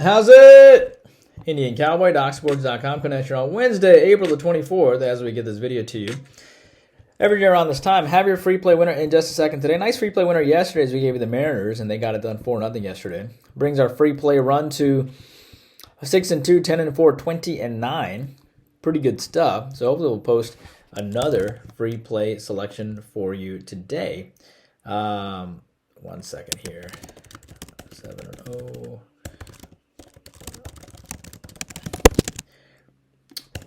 How's it? Indian Cowboy, docsports.com connection on Wednesday, April the 24th, as we get this video to you. Every year around this time, have your free play winner in just a second today. Nice free play winner yesterday as we gave you the Mariners, and they got it done 4-0 yesterday. Brings our free play run to 6-2, 10-4, 20-9. Pretty good stuff. So hopefully we'll post another free play selection for you today. 1 second here. 7-0.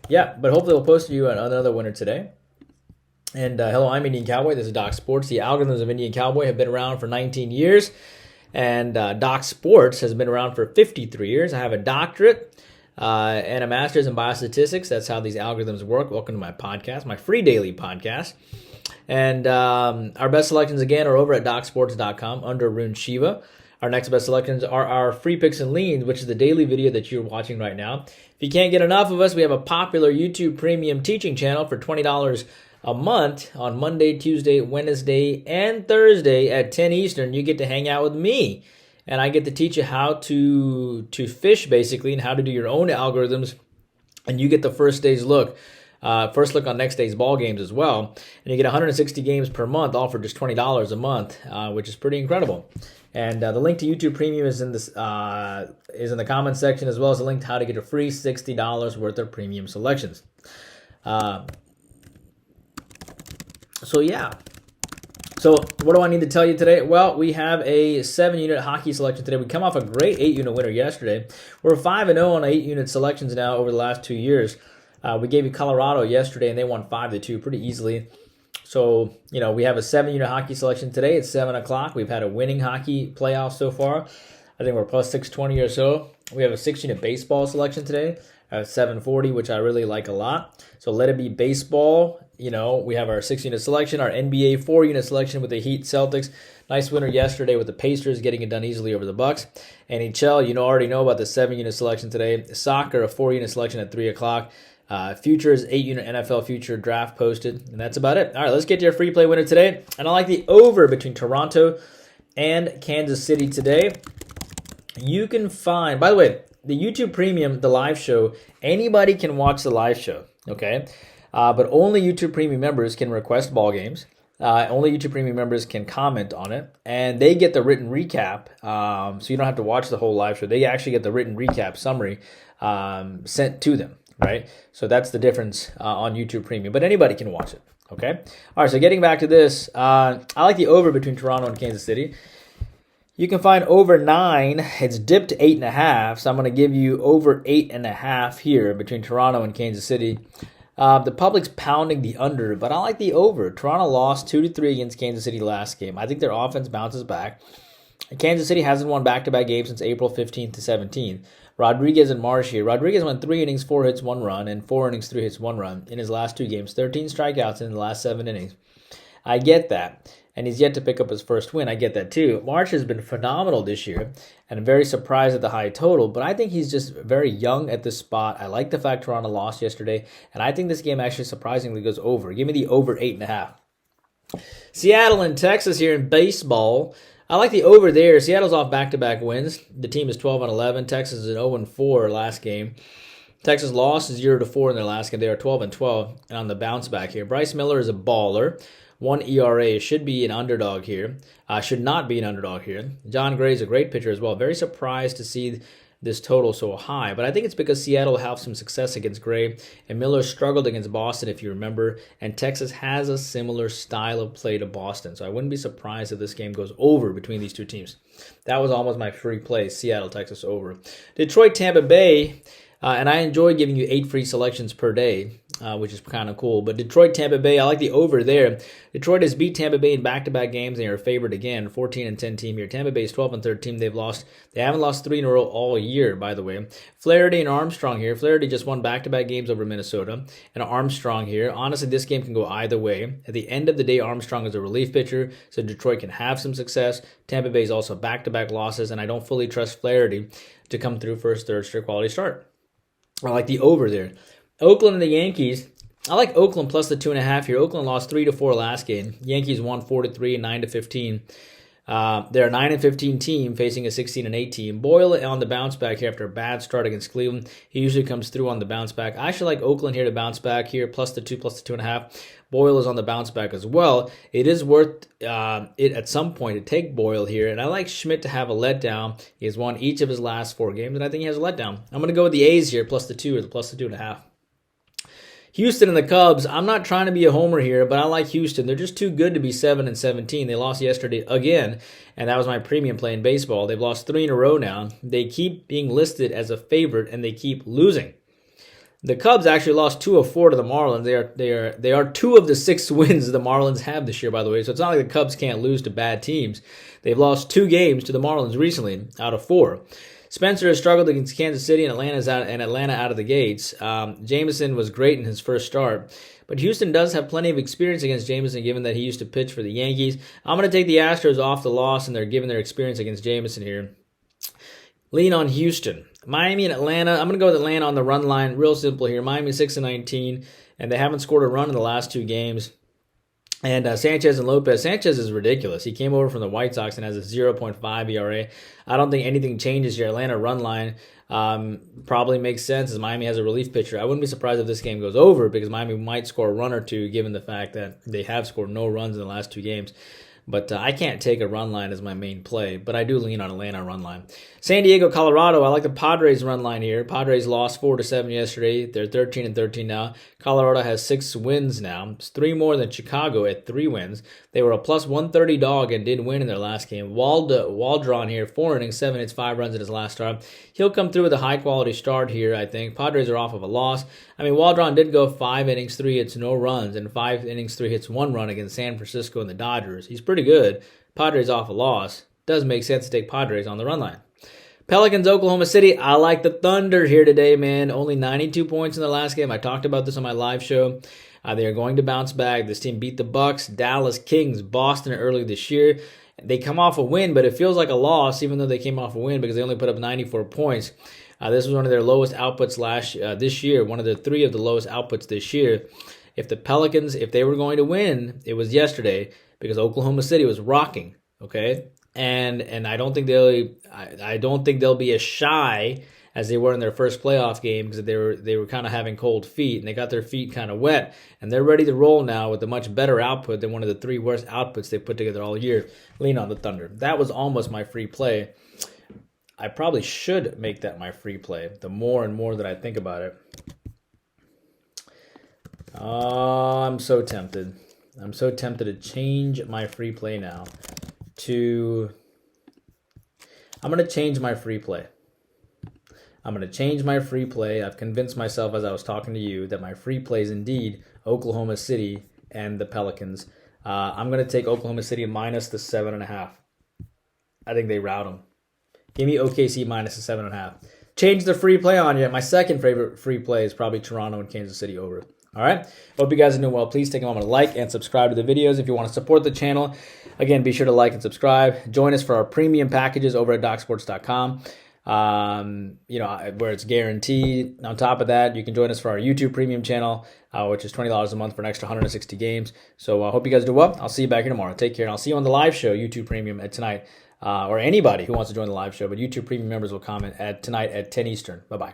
Yeah, but hopefully we'll post you another winner today. And hello, I'm Indian Cowboy. This is Doc Sports. The algorithms of Indian Cowboy have been around for 19 years. And Doc Sports has been around for 53 years. I have a doctorate and a master's in biostatistics. That's how these algorithms work. Welcome to my podcast, my free daily podcast. And our best selections, again, are over at docsports.com under Rune Shiva. Our next best selections are our free picks and leans, which is the daily video that you're watching right now. If you can't get enough of us, we have a popular YouTube premium teaching channel for $20 a month on Monday, Tuesday, Wednesday, and Thursday at 10 Eastern. You get to hang out with me, and I get to teach you how to fish, basically, and how to do your own algorithms, and you get the first look on next day's ball games as well. And you get 160 games per month, all for just $20 a month, which is pretty incredible. And the link to YouTube Premium is in the comments section, as well as a link to how to get a free $60 worth of premium selections. So what do I need to tell you today? Well, we have a 7-unit hockey selection today. We come off a great 8-unit winner yesterday. We're 5-0 on 8-unit selections now over the last 2 years. We gave you Colorado yesterday, and they won 5-2 pretty easily. So, we have a 7-unit hockey selection today. It's 7 o'clock. We've had a winning hockey playoff so far. I think we're plus 620 or so. We have a 6-unit baseball selection today at 740, which I really like a lot. So let it be baseball. We have our 6-unit selection, our NBA 4-unit selection with the Heat Celtics. Nice winner yesterday with the Pacers getting it done easily over the Bucks. NHL, already know about the 7-unit selection today. Soccer, a 4-unit selection at 3 o'clock. Futures, 8-unit NFL future draft posted, and that's about it. All right, let's get to your free play winner today. And I like the over between Toronto and Kansas City today. You can find, by the way, the YouTube Premium, the live show, anybody can watch the live show, okay? But only YouTube Premium members can request ball games. Only YouTube Premium members can comment on it, and they get the written recap, so you don't have to watch the whole live show. They actually get the written recap summary sent to them. Right? So that's the difference on YouTube Premium. But anybody can watch it. Okay? All right, so getting back to this, I like the over between Toronto and Kansas City. You can find over 9. It's dipped to 8.5. So I'm going to give you over 8.5 here between Toronto and Kansas City. The public's pounding the under, but I like the over. Toronto lost 2-3 against Kansas City last game. I think their offense bounces back. Kansas City hasn't won back-to-back games since April 15th to 17th. Rodriguez and Marsh here. Rodriguez went 3 innings, 4 hits, 1 run, and 4 innings, 3 hits, 1 run in his last 2 games. 13 strikeouts in the last 7 innings. I get that. And he's yet to pick up his first win. I get that too. Marsh has been phenomenal this year, and I'm very surprised at the high total, but I think he's just very young at this spot. I like the fact Toronto lost yesterday, and I think this game actually surprisingly goes over. Give me the over 8.5. Seattle and Texas here in baseball. I like the over there. Seattle's off back-to-back wins. The team is 12-11. Texas is an 0-4 last game. Texas lost 0-4 in their last game. They are 12-12 and on the bounce back here. Bryce Miller is a baller. 1 ERA. Should be an underdog here. Should not be an underdog here. John Gray is a great pitcher as well. Very surprised to see this total so high, but I think it's because Seattle had some success against Gray, and Miller struggled against Boston, if you remember, and Texas has a similar style of play to Boston, so I wouldn't be surprised if this game goes over between these two teams. That was almost my free play, Seattle, Texas over. Detroit, Tampa Bay, and I enjoy giving you 8 free selections per day, which is kind of cool. But Detroit, Tampa Bay, I like the over there. Detroit has beat Tampa Bay in back-to-back games. They are favored again, 14-10 team here. Tampa Bay is 12-13. They haven't lost 3 in a row all year, by the way. Flaherty and Armstrong here. Flaherty just won back-to-back games over Minnesota. And Armstrong here. Honestly, this game can go either way. At the end of the day, Armstrong is a relief pitcher, so Detroit can have some success. Tampa Bay is also back-to-back losses, and I don't fully trust Flaherty to come through for his third straight quality start. I like the over there. Oakland and the Yankees. I like Oakland plus the 2.5 here. Oakland lost 3-4 last game. Yankees won 4-3 and 9-15. They're a 9-15 team facing a 16-8 team. Boyle on the bounce back here after a bad start against Cleveland. He usually comes through on the bounce back. I actually like Oakland here to bounce back here, plus the 2.5. Boyle is on the bounce back as well. It is worth it at some point to take Boyle here, and I like Schmidt to have a letdown. He has won each of his last 4 games, and I think he has a letdown. I'm going to go with the A's here, plus the 2 or the plus the 2.5. Houston and the Cubs, I'm not trying to be a homer here, but I like Houston. They're just too good to be 7-17. They lost yesterday again, and that was my premium play in baseball. They've lost 3 in a row now. They keep being listed as a favorite, and they keep losing. The Cubs actually lost 2 of 4 to the Marlins. They are 2 of the 6 wins the Marlins have this year, by the way. So it's not like the Cubs can't lose to bad teams. They've lost 2 games to the Marlins recently out of 4. Spencer has struggled against Kansas City and Atlanta out of the gates. Jameson was great in his first start, but Houston does have plenty of experience against Jameson, given that he used to pitch for the Yankees. I'm going to take the Astros off the loss, and they're given their experience against Jameson here. Lean on Houston. Miami and Atlanta. I'm going to go with Atlanta on the run line. Real simple here. Miami 6-19, and they haven't scored a run in the last 2 games. And Sanchez and Lopez. Sanchez is ridiculous. He came over from the White Sox and has a 0.5 ERA. I don't think anything changes here. Atlanta run line probably makes sense as Miami has a relief pitcher. I wouldn't be surprised if this game goes over because Miami might score a run or 2 given the fact that they have scored no runs in the last 2 games. But I can't take a run line as my main play, but I do lean on Atlanta run line. San Diego, Colorado, I like the Padres run line here. Padres lost 4-7 yesterday. They're 13-13 now. Colorado has 6 wins now. It's 3 more than Chicago at 3 wins. They were a plus 130 dog and did win in their last game. Waldron here, 4 innings, 7 hits, 5 runs in his last start. He'll come through with a high-quality start here, I think. Padres are off of a loss. I mean, Waldron did go 5 innings, 3 hits, no runs, and 5 innings, 3 hits, 1 run against San Francisco and the Dodgers. He's pretty good. Padres off a loss. Does make sense to take Padres on the run line. Pelicans, Oklahoma City. I like the Thunder here today, man. Only 92 points in the last game. I talked about this on my live show. They are going to bounce back. This team beat the Bucks, Dallas, Kings, Boston early this year. They come off a win, but it feels like a loss, even though they came off a win because they only put up 94 points. This was one of their lowest outputs this year, one of the 3 of the lowest outputs this year. If the Pelicans, if they were going to win, it was yesterday because Oklahoma City was rocking, okay? And I don't think they'll be as shy as they were in their first playoff game because they were kind of having cold feet and they got their feet kind of wet and they're ready to roll now with a much better output than one of the 3 worst outputs they put together all year. Lean on the Thunder. That was almost my free play. I probably should make that my free play the more and more that I think about it. Oh, I'm so tempted. I'm so tempted to change my free play now to... I'm going to change my free play. I'm going to change my free play. I've convinced myself as I was talking to you that my free play is indeed Oklahoma City and the Pelicans. I'm going to take Oklahoma City minus the 7.5. I think they rout them. Give me OKC minus the 7.5. Change the free play on you. My second favorite free play is probably Toronto and Kansas City over. All right. Hope you guys are doing well. Please take a moment to like and subscribe to the videos. If you want to support the channel, again, be sure to like and subscribe. Join us for our premium packages over at docsports.com. Where it's guaranteed. On top of that, you can join us for our YouTube premium channel, which is $20 a month for an extra 160 games. So I hope you guys do well. I'll see you back here tomorrow. Take care, and I'll see you on the live show, YouTube premium at tonight, or anybody who wants to join the live show. But YouTube premium members will comment tonight at 10 Eastern. Bye-bye.